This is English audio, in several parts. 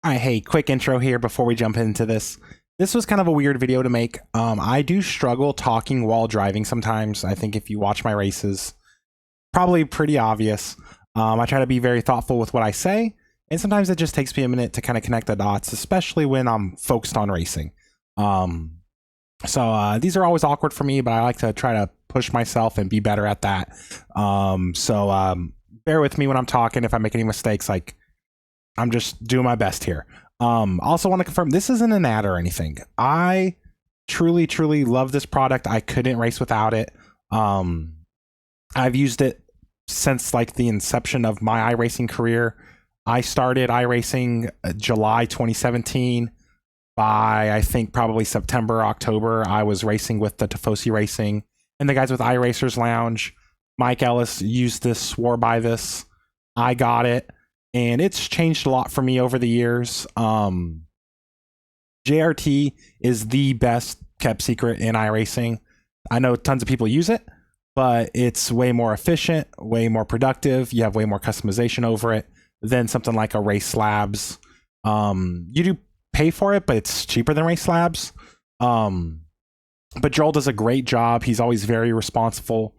All right, hey, quick intro here before we jump into this. This was kind of a weird video to make. I do struggle talking while driving sometimes. I think if you watch my races, probably pretty obvious. I try to be very thoughtful with what I say, and sometimes it just takes me a minute to kind of connect the dots, especially when I'm focused on racing. So these are always awkward for me, but I like to try to push myself and be better at that. Bear with me when I'm talking. If I make any mistakes, like, I'm just doing my best here. Also want to confirm this isn't an ad or anything. I truly love this product. I couldn't race without it. I've used it since like the inception of my iRacing career. I started iRacing July 2017. By I think probably September, October, I was racing with the Tifosi Racing and the guys with iRacers Lounge. Mike Ellis used this, swore by this. I got it. And it's changed a lot for me over the years. JRT is the best kept secret in iRacing. I know tons of people use it, but it's way more efficient, way more productive. You have way more customization over it than something like a Race Labs. You do pay for it, but it's cheaper than Race Labs. But Joel does a great job. He's always very responsible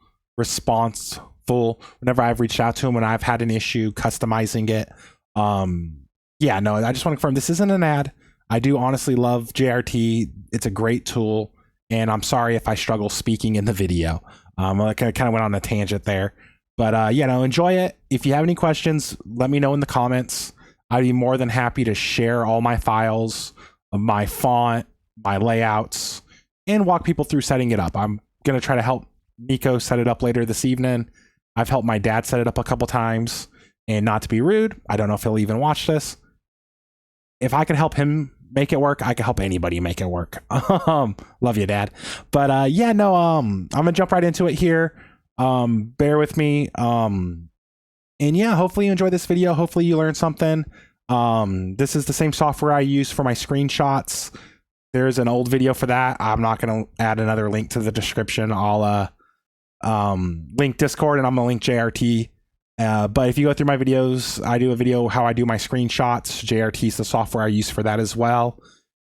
whenever I've reached out to him when I've had an issue customizing it. Yeah, no, I just want to confirm this isn't an ad. I do honestly love JRT. It's a great tool, and I'm sorry if I struggle speaking in the video. I kind of went on a tangent there, but yeah, no, enjoy it. If you have any questions, let me know in the comments. I'd be more than happy to share all my files, my font, my layouts, and walk people through setting it up. I'm gonna try to help Nico set it up later this evening. I've helped my dad set it up a couple times, and not to be rude, I don't know if he'll even watch this. If I could help him make it work, I could help anybody make it work. Love you, Dad. But yeah, no, I'm gonna jump right into it here. Bear with me. And yeah, hopefully you enjoy this video. Hopefully you learned something. This is the same software I use for my screenshots. There's an old video for that. I'm not gonna add another link to the description. I'll link Discord, and I'm gonna link JRT. But if you go through my videos, I do a video how I do my screenshots. JRT is the software I use for that as well.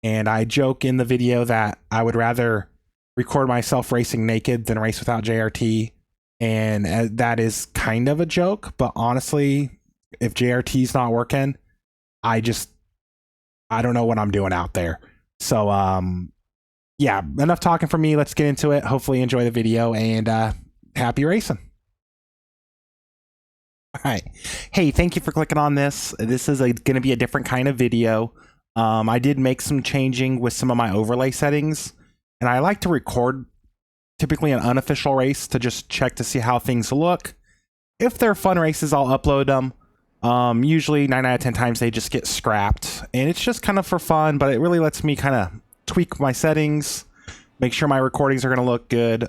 And I joke in the video that I would rather record myself racing naked than race without JRT. And that is kind of a joke, but honestly, if JRT is not working, I don't know what I'm doing out there. So yeah, enough talking from me. Let's get into it. Hopefully you enjoy the video, and happy racing. All right. Hey, thank you for clicking on this. This is going to be a different kind of video. I did make some changing with some of my overlay settings, and I like to record typically an unofficial race to just check to see how things look. If they're fun races, I'll upload them. Usually 9 out of 10 times they just get scrapped, and it's just kind of for fun, but it really lets me kind of tweak my settings, make sure my recordings are going to look good.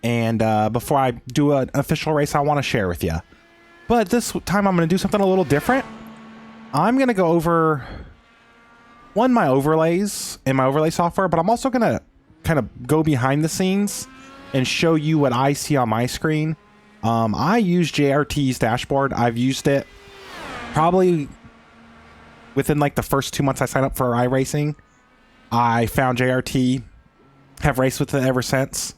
And before I do an official race, I want to share with you. But this time I'm going to do something a little different. I'm going to go over my overlays in my overlay software, but I'm also going to kind of go behind the scenes and show you what I see on my screen. I use JRT's dashboard. I've used it probably within like the first 2 months I signed up for iRacing. I found JRT, have raced with it ever since,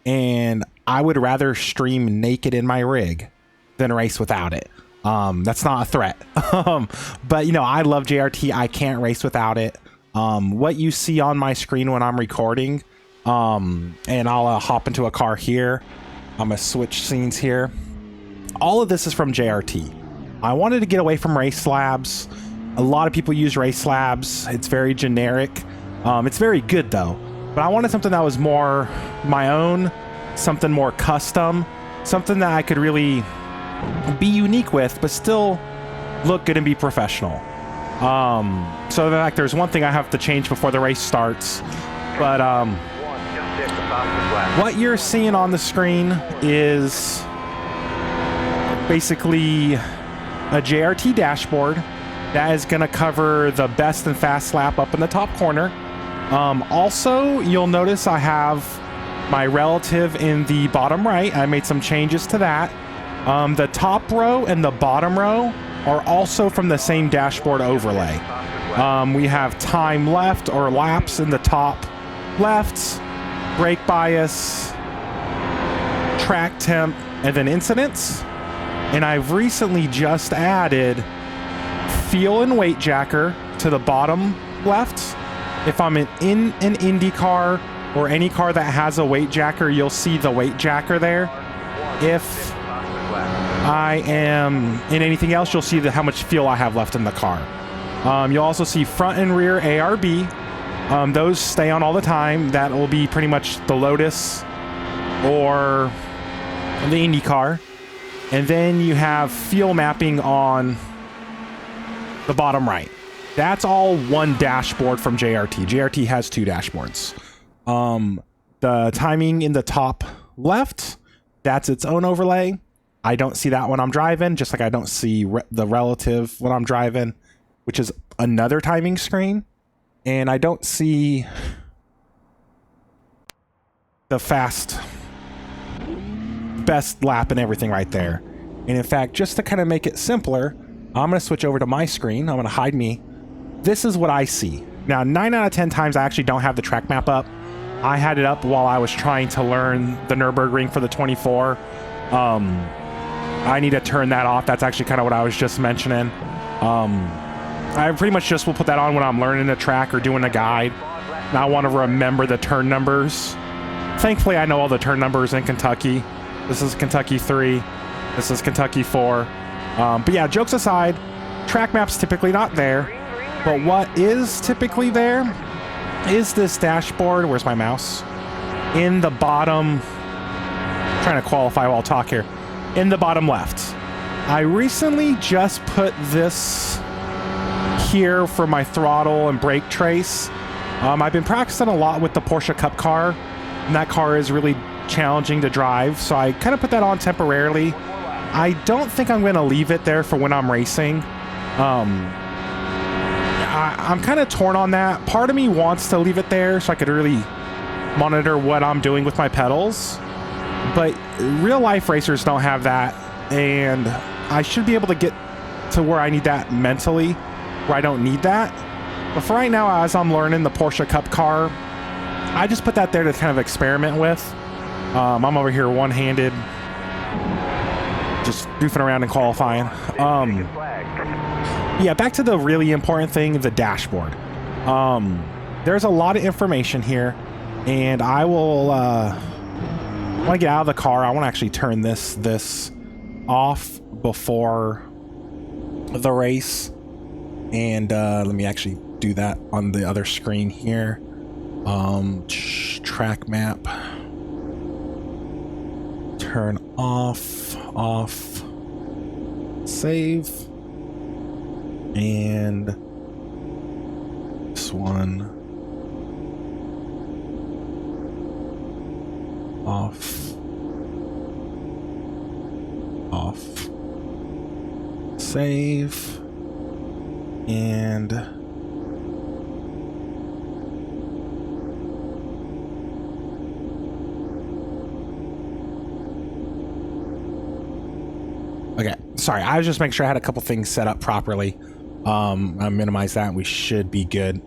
and I would rather stream naked in my rig than race without it. That's not a threat. But you know, I love JRT. I can't race without it. What you see on my screen when I'm recording, and I'll hop into a car here. I'm gonna switch scenes here. All of this is from JRT. I wanted to get away from Race Labs. A lot of people use Race Labs. It's very generic. It's very good though, but I wanted something that was more my own, something more custom, something that I could really be unique with, but still look good and be professional. So in fact, there's one thing I have to change before the race starts, but what you're seeing on the screen is basically a JRT dashboard that is going to cover the best and fast lap up in the top corner. Also, you'll notice I have my relative in the bottom right. I made some changes to that. The top row and the bottom row are also from the same dashboard overlay. We have time left or laps in the top left, brake bias, track temp, and then incidents. And I've recently just added fuel and weight jacker to the bottom left. If I'm in an Indy car or any car that has a weight jacker, you'll see the weight jacker there. If I am in anything else, you'll see how much fuel I have left in the car. You'll also see front and rear ARB. Those stay on all the time. That will be pretty much the Lotus or the Indy car. And then you have fuel mapping on the bottom right. That's all one dashboard from JRT. JRT has two dashboards. The timing in the top left, that's its own overlay. I don't see that when I'm driving, just like I don't see the relative when I'm driving, which is another timing screen. And I don't see the best lap and everything right there. And in fact, just to kind of make it simpler, I'm going to switch over to my screen. I'm going to hide me. This is what I see. Now, 9 out of 10 times I actually don't have the track map up. I had it up while I was trying to learn the Nürburgring for the 24. I need to turn that off. That's actually kind of what I was just mentioning. I pretty much just will put that on when I'm learning a track or doing a guide. And I want to remember the turn numbers. Thankfully, I know all the turn numbers in Kentucky. This is Kentucky 3. This is Kentucky 4. But yeah, jokes aside, track map's typically not there. But what is typically there is this dashboard. Where's my mouse? In the bottom. I'm trying to qualify while I talk here. In the bottom left. I recently just put this here for my throttle and brake trace. I've been practicing a lot with the Porsche Cup car, and that car is really challenging to drive, so I kind of put that on temporarily. I don't think I'm going to leave it there for when I'm racing. I'm kind of torn on that. Part of me wants to leave it there so I could really monitor what I'm doing with my pedals, but real life racers don't have that, and I should be able to get to where I need that mentally, where I don't need that. But for right now, as I'm learning the Porsche Cup car, I just put that there to kind of experiment with. I'm over here one-handed, just goofing around and qualifying. Yeah, back to the really important thing, the dashboard. There's a lot of information here, and I will want to get out of the car. I want to actually turn this off before the race, and let me actually do that on the other screen here. Track map, turn off, save, and this one off, save, and okay, sorry, I was just making sure I had a couple things set up properly. I minimize that and we should be good.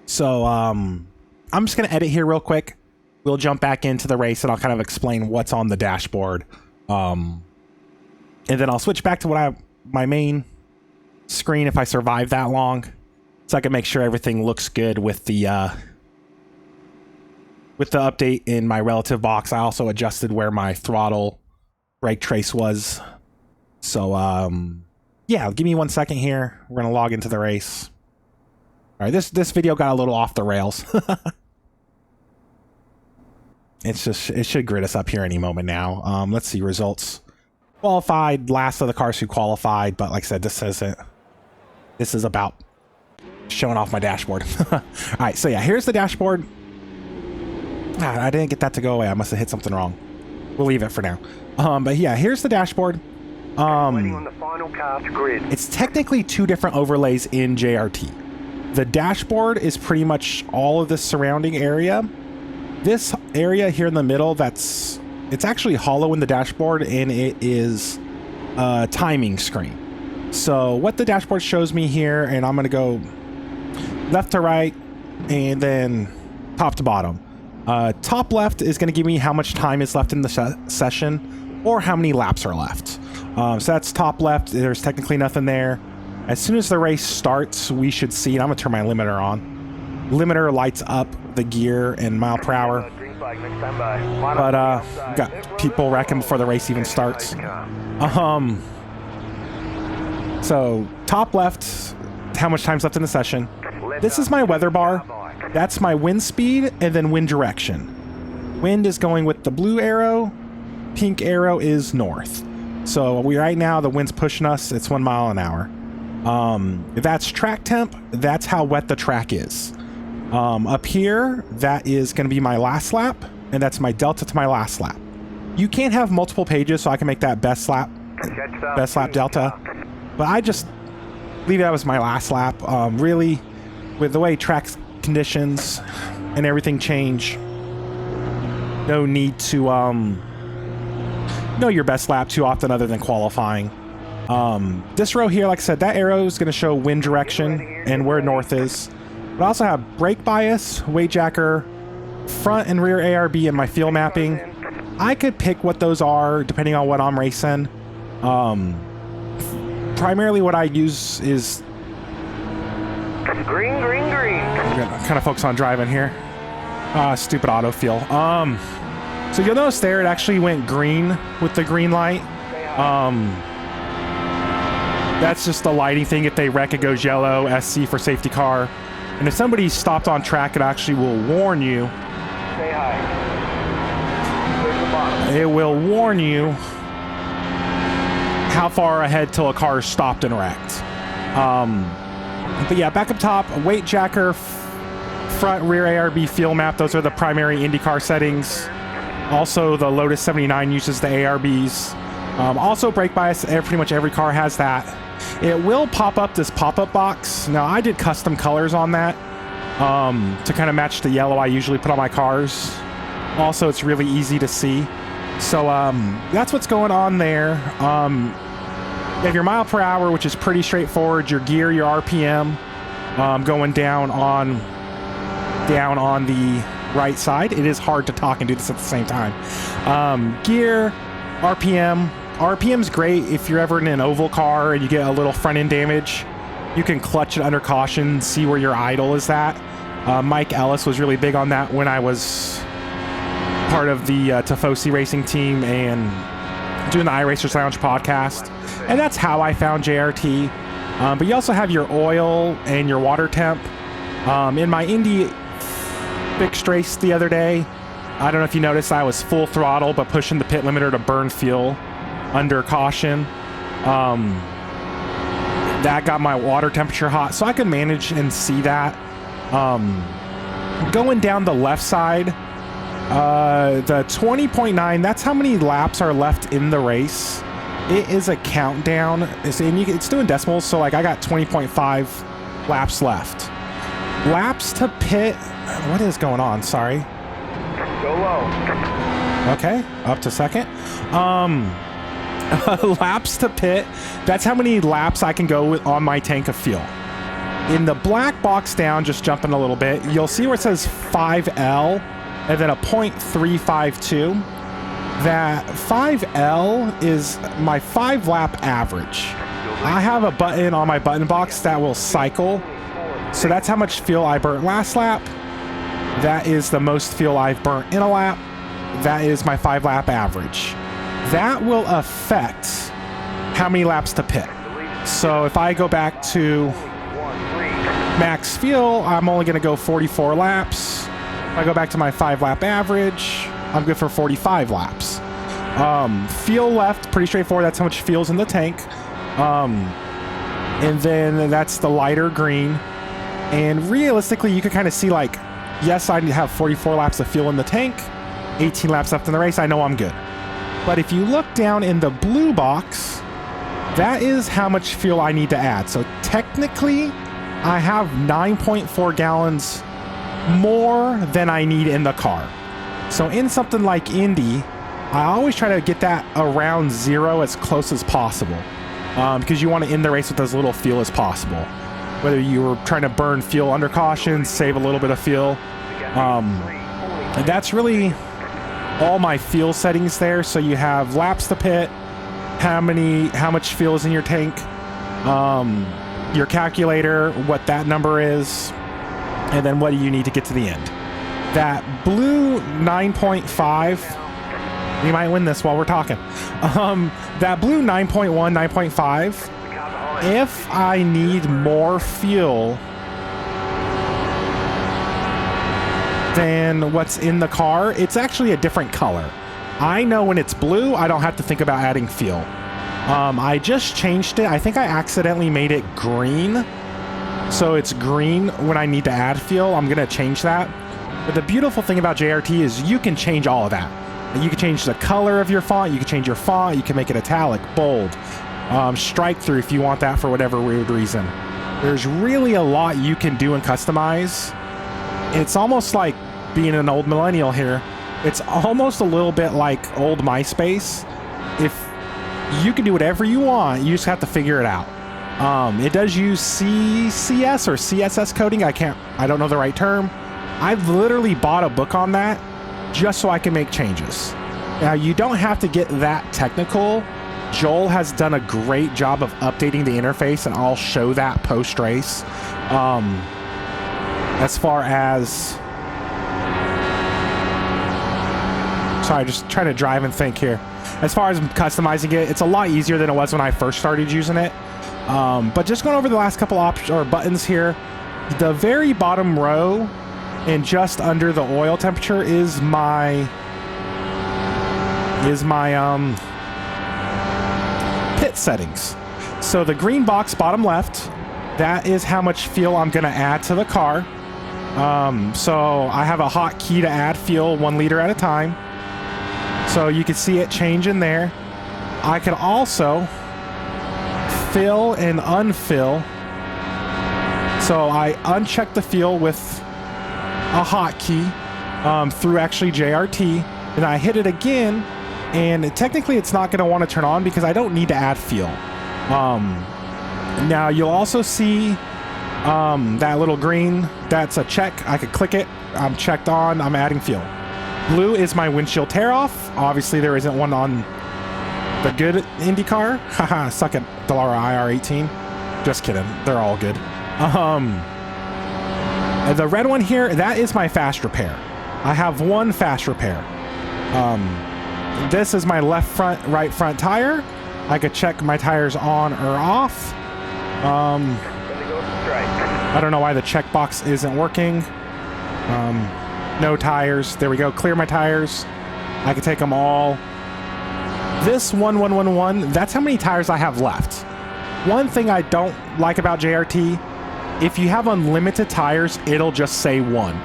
So I'm just gonna edit here real quick. We'll jump back into the race and I'll kind of explain what's on the dashboard. And then I'll switch back to my main screen if I survive that long, so I can make sure everything looks good with the update in my relative box. I also adjusted where my throttle brake trace was. So yeah, give me 1 second here. We're gonna log into the race. All right, this video got a little off the rails. It should grid us up here any moment now. Let's see results. Qualified, last of the cars who qualified, but like I said, this is about showing off my dashboard. All right, so yeah, here's the dashboard. I didn't get that to go away. I must have hit something wrong. We'll leave it for now. But yeah, here's the dashboard. On the final cast grid. It's technically two different overlays in JRT. The dashboard is pretty much all of this surrounding area. This area here in the middle, it's actually hollow in the dashboard, and it is a timing screen. So what the dashboard shows me here, and I'm going to go left to right and then top to bottom. Top left is going to give me how much time is left in the session or how many laps are left. So that's top left. There's technically nothing there. As soon as the race starts, we should see, and I'm going to turn my limiter on. Limiter lights up the gear and mile per hour. But got people wrecking before the race even starts. So top left, how much time's left in the session. This is my weather bar. That's my wind speed and then wind direction. Wind is going with the blue arrow. Pink arrow is north. So right now the wind's pushing us. It's 1 mile an hour. If that's track temp, that's how wet the track is. Up here, that is going to be my last lap, and that's my delta to my last lap. You can't have multiple pages, so I can make that best lap delta, but I just leave it as my last lap. Really, with the way track conditions and everything change, no need to know your best lap too often other than qualifying. This row here, like I said, that arrow is going to show wind direction and where north is. But I also have brake bias, weight jacker, front and rear ARB in my field mapping. I could pick what those are depending on what I'm racing. Primarily what I use is... Green, green, green. I'm going to kind of focus on driving here. Stupid auto feel. So you'll notice there it actually went green with the green light. That's just a lighting thing. If they wreck, it goes yellow, SC for safety car. And if somebody stopped on track, it actually will warn you. Say hi. There's the bottom. It will warn you how far ahead till a car is stopped and wrecked. But yeah, back up top, weight jacker, front, rear ARB fuel map. Those are the primary IndyCar settings. Also, the Lotus 79 uses the ARBs. Also, brake bias, pretty much every car has that. It will pop up this pop-up box. Now, I did custom colors on that to kind of match the yellow I usually put on my cars. Also, it's really easy to see. So, that's what's going on there. You have your mile per hour, which is pretty straightforward. Your gear, your RPM, going down on the right side. It is hard to talk and do this at the same time. Gear, RPM. RPM's great if you're ever in an oval car and you get a little front end damage. You can clutch it under caution, see where your idle is at. Mike Ellis was really big on that when I was part of the Tifosi racing team and doing the iRacers Lounge podcast. And that's how I found JRT. But you also have your oil and your water temp. In my Indy fixed race the other day, I don't know if you noticed, I was full throttle but pushing the pit limiter to burn fuel under caution. That got my water temperature hot, so I could manage and see that. Going down the left side, the 20.9, that's how many laps are left in the race. It is a countdown, it's doing decimals, so like I got 20.5 laps left. Laps to pit, what is going on? Sorry. Go low. Okay, up to second. Laps to pit, that's how many laps I can go on my tank of fuel. In the black box down, just jumping a little bit, you'll see where it says 5L and then a 0.352. That 5L is my 5 lap average. I have a button on my button box that will cycle. So that's how much fuel I burnt last lap. That is the most fuel I've burnt in a lap. That is my 5 lap average. That will affect how many laps to pit. So if I go back to max fuel, I'm only going to go 44 laps. If I go back to my 5 lap average, I'm good for 45 laps. Fuel left, pretty straightforward. That's how much fuel's in the tank. And then that's the lighter green. And realistically, you can kind of see like, yes, I have 44 laps of fuel in the tank, 18 laps left in the race. I know I'm good. But if you look down in the blue box, that is how much fuel I need to add. So technically, I have 9.4 gallons more than I need in the car. So in something like Indy, I always try to get that around zero as close as possible. because you want to end the race with as little fuel as possible. Whether you were trying to burn fuel under caution, save a little bit of fuel. And that's really all my fuel settings there. So you have laps to pit, how much fuel is in your tank, your calculator, what that number is, and then what do you need to get to the end. That blue 9.5, we might win this while we're talking. That blue 9.1, 9.5, if I need more fuel than what's in the car, it's actually a different color. I know when it's blue, I don't have to think about adding fuel. I just changed it. I think I accidentally made it green. So it's green when I need to add fuel. I'm gonna change that. But the beautiful thing about JRT is you can change all of that. You can change the color of your font, you can change your font, you can make it italic, bold, strike through if you want that for whatever weird reason. There's really a lot you can do and customize. It's almost like being an old millennial here. It's almost a little bit like old MySpace. If you can do whatever you want, you just have to figure it out. It does use CCS or CSS coding. I don't know the right term. I've literally bought a book on that just so I can make changes. Now, you don't have to get that technical. Joel has done a great job of updating the interface, and I'll show that post-race. As far as... Sorry, just trying to drive and think here. As far as customizing it, it's a lot easier than it was when I first started using it. But just going over the last couple buttons here, the very bottom row and just under the oil temperature is my pit settings. So the green box bottom left, that is how much fuel I'm gonna add to the car. So I have a hotkey to add fuel 1 liter at a time. So you can see it change in there. I can also fill and unfill. So I uncheck the fuel with a hotkey through actually JRT, and I hit it again, and technically it's not going to want to turn on because I don't need to add fuel. Now you'll also see that little green, that's a check. I could click it. I'm checked on. I'm adding fuel. Blue is my windshield tear off. Obviously there isn't one on the good IndyCar. Haha, suck it, Dallara IR18. Just kidding. They're all good. The red one here, that is my fast repair. I have one fast repair. This is my left front, right front tire. I could check my tires on or off. I don't know why the checkbox isn't working. No tires. There we go. Clear my tires. I can take them all. This 1111, that's how many tires I have left. One thing I don't like about JRT, if you have unlimited tires, it'll just say 1.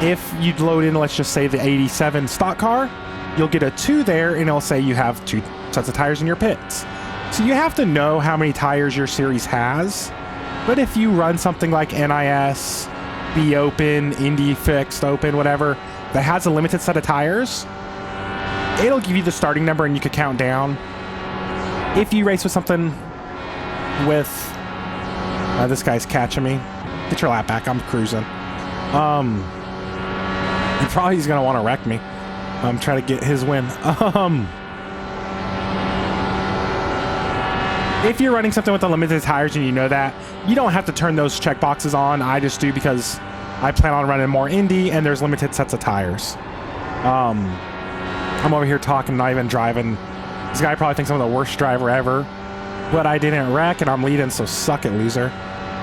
If you load in, let's just say the 87 stock car, you'll get a 2 there, and it'll say you have 2 sets of tires in your pits. So you have to know how many tires your series has. But if you run something like NIS, Be Open, Indy Fixed, Open, whatever, that has a limited set of tires, it'll give you the starting number and you can count down. If you race with something with... this guy's catching me. Get your lap back, I'm cruising. He's gonna want to wreck me. I'm trying to get his win. If you're running something with unlimited tires and you know that, you don't have to turn those checkboxes on. I just do because I plan on running more Indy and there's limited sets of tires. I'm over here talking, not even driving. This guy probably thinks I'm the worst driver ever, but I didn't wreck and I'm leading, so suck it, loser.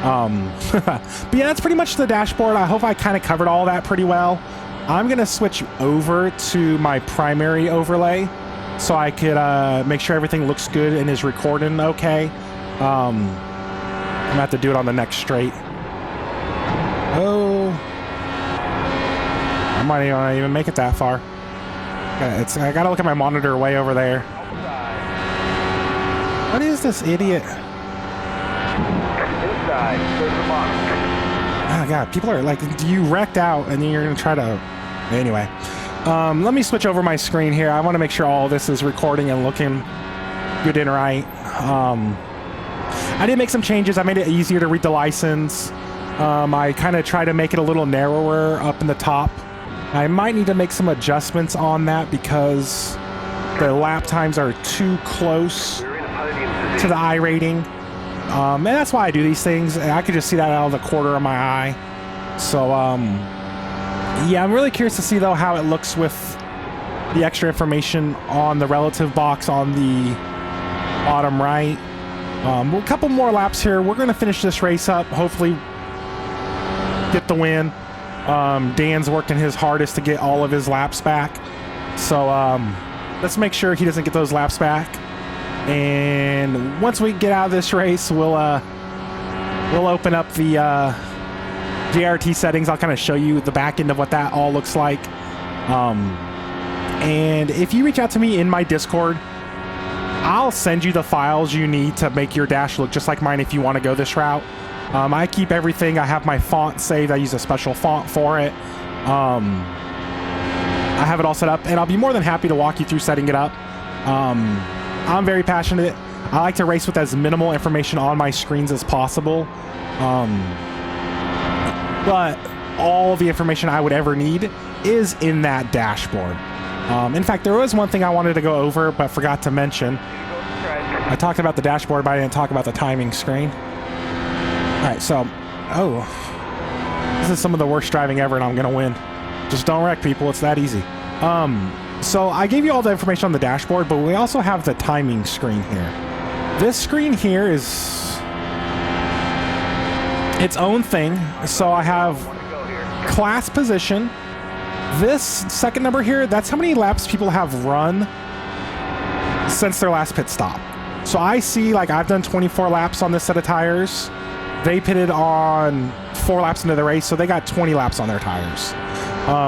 But yeah, that's pretty much the dashboard. I hope I kind of covered all that pretty well. I'm gonna switch over to my primary overlay so I could make sure everything looks good and is recording okay. I'm gonna have to do it on the next straight. Oh, I might not even make it that far. I gotta look at my monitor way over there. What is this idiot? Oh god, people are like, you wrecked out and then you're gonna try to... Anyway, let me switch over my screen here. I want to make sure all this is recording and looking good and right. I did make some changes. I made it easier to read the license. I kind of try to make it a little narrower up in the top. I might need to make some adjustments on that because the lap times are too close to the iRating. And that's why I do these things. I could just see that out of the corner of my eye. So, yeah, I'm really curious to see, though, how it looks with the extra information on the relative box on the bottom right. A couple more laps here. We're going to finish this race up. Hopefully get the win. Dan's working his hardest to get all of his laps back. So let's make sure he doesn't get those laps back. And once we get out of this race, we'll open up the JRT settings. I'll kind of show you the back end of what that all looks like. And if you reach out to me in my Discord, I'll send you the files you need to make your dash look just like mine if you want to go this route. I keep everything. I have my font saved. I use a special font for it. I have it all set up, and I'll be more than happy to walk you through setting it up. I'm very passionate. I like to race with as minimal information on my screens as possible. But all the information I would ever need is in that dashboard. In fact, there was one thing I wanted to go over but forgot to mention. I talked about the dashboard, but I didn't talk about the timing screen. Alright, so... Oh. This is some of the worst driving ever, and I'm going to win. Just don't wreck people. It's that easy. So I gave you all the information on the dashboard, but we also have the timing screen here. This screen here is its own thing. So I have class position. This second number here, that's how many laps people have run since their last pit stop. So I see, like, I've done 24 laps on this set of tires. They pitted on 4 laps into the race, so they got 20 laps on their tires.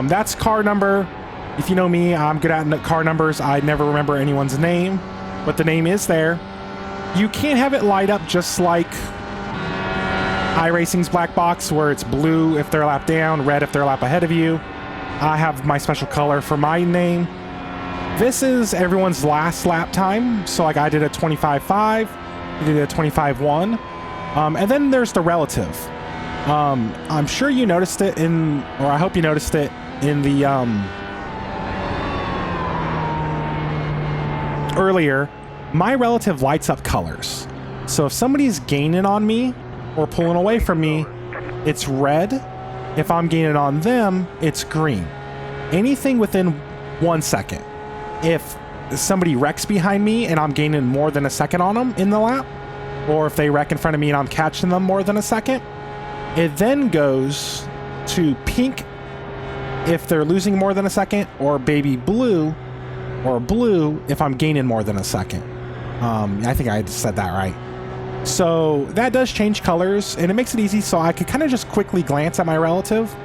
That's car number. If you know me, I'm good at car numbers. I never remember anyone's name, but the name is there. You can't have it light up just like iRacing's black box, where it's blue if they're a lap down, red if they're a lap ahead of you. I have my special color for my name. This is everyone's last lap time. So like I did a 25.5, I did a 25.1. And then there's the relative. I'm sure you noticed it in, or I hope you noticed it in the earlier. My relative lights up colors. So if somebody's gaining on me or pulling away from me, it's red. If I'm gaining on them, it's green. Anything within 1 second. If somebody wrecks behind me and I'm gaining more than a second on them in the lap, or if they wreck in front of me and I'm catching them more than a second, it then goes to pink if they're losing more than a second, or baby blue, or blue if I'm gaining more than a second. I think I said that right. So that does change colors, and it makes it easy so I could kind of just quickly glance at my relative,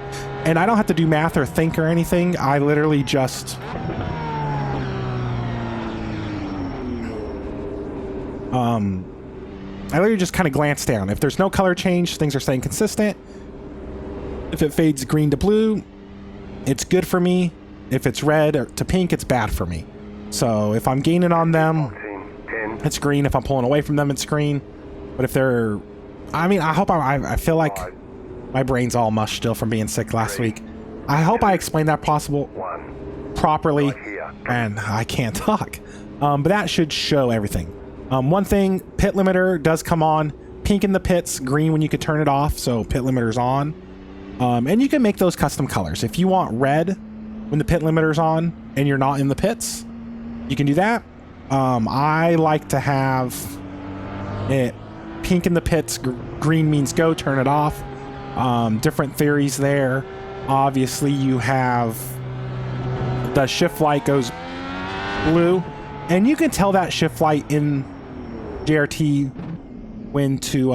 and I don't have to do math or think or anything. I literally just kind of glance down. If there's no color change, things are staying consistent. If it fades green to blue, it's good for me. If it's red or to pink, it's bad for me. So if I'm gaining on them, it's green. If I'm pulling away from them, it's green. But if they're... I mean, I feel like my brain's all mush still from being sick last week. I hope I explained that properly, and I can't talk. But that should show everything. One thing, pit limiter does come on. Pink in the pits, green when you could turn it off, so pit limiter's on. And you can make those custom colors. If you want red when the pit limiter's on and you're not in the pits, you can do that. I like to have it pink in the pits, green means go, turn it off. Different theories there. Obviously, you have the shift light goes blue, and you can tell that shift light in JRT when to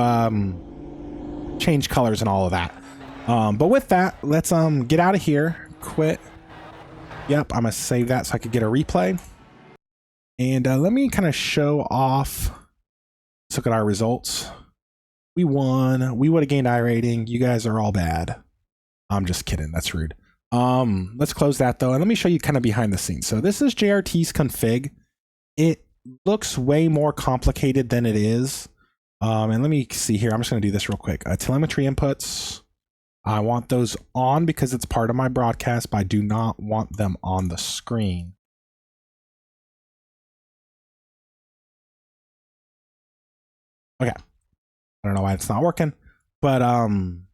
change colors and all of that. But with that, let's get out of here. Quit. Yep, I'm gonna save that so I could get a replay. And let me kind of show off. Let's look at our results. We won. We would have gained iRating. You guys are all bad. I'm just kidding. That's rude. Let's close that though, and let me show you kind of behind the scenes. So this is JRT's config. It looks way more complicated than it is. And let me see here. I'm just going to do this real quick. Telemetry inputs. I want those on because it's part of my broadcast, but I do not want them on the screen. Okay. I don't know why it's not working, but I'm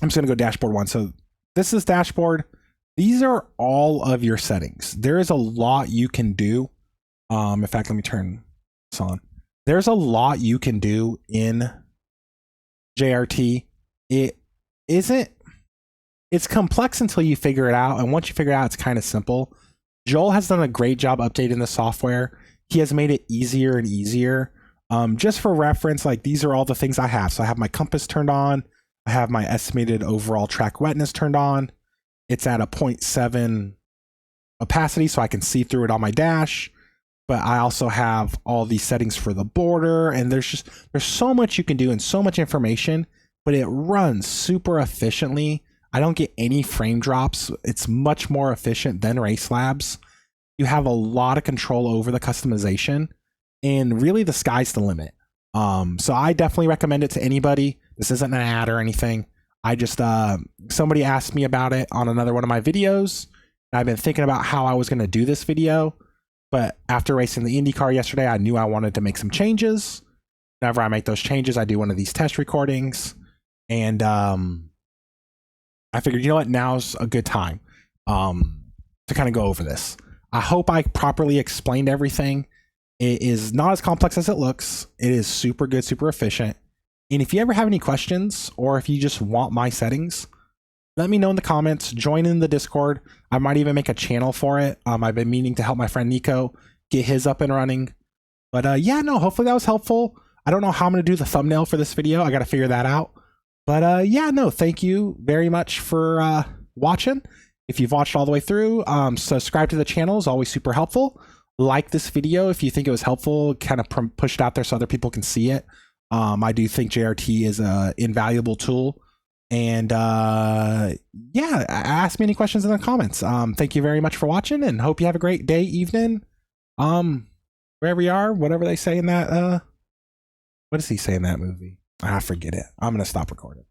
just going to go dashboard 1. So this is dashboard. These are all of your settings. There is a lot you can do. In fact, let me turn this on. There's a lot you can do in JRT. It's complex until you figure it out. And once you figure it out, it's kind of simple. Joel has done a great job updating the software. He has made it easier and easier. Just for reference, like these are all the things I have. So I have my compass turned on. I have my estimated overall track wetness turned on. It's at a 0.7 opacity, so I can see through it on my dash. But I also have all these settings for the border, and there's so much you can do and so much information, but it runs super efficiently. I don't get any frame drops. It's much more efficient than Race Labs. You have a lot of control over the customization, and really the sky's the limit. So I definitely recommend it to anybody. This isn't an ad or anything. I just, somebody asked me about it on another one of my videos. I've been thinking about how I was going to do this video, but after racing the IndyCar yesterday, I knew I wanted to make some changes. Whenever I make those changes, I do one of these test recordings, and I figured, you know what, now's a good time to kind of go over this. I hope I properly explained everything. It is not as complex as it looks. It is super good, super efficient. And if you ever have any questions, or if you just want my settings, let me know in the comments. Join in the Discord. I might even make a channel for it. I've been meaning to help my friend Nico get his up and running. But yeah, no, hopefully that was helpful. I don't know how I'm going to do the thumbnail for this video. I got to figure that out. But yeah, no, thank you very much for watching. If you've watched all the way through, subscribe to the channel is always super helpful. Like this video if you think it was helpful, kind of push it out there so other people can see it. I do think JRT is an invaluable tool. And yeah, ask me any questions in the comments. Thank you very much for watching, and hope you have a great day, evening, wherever you are, whatever they say in that, what does he say in that movie? I forget it. I'm going to stop recording.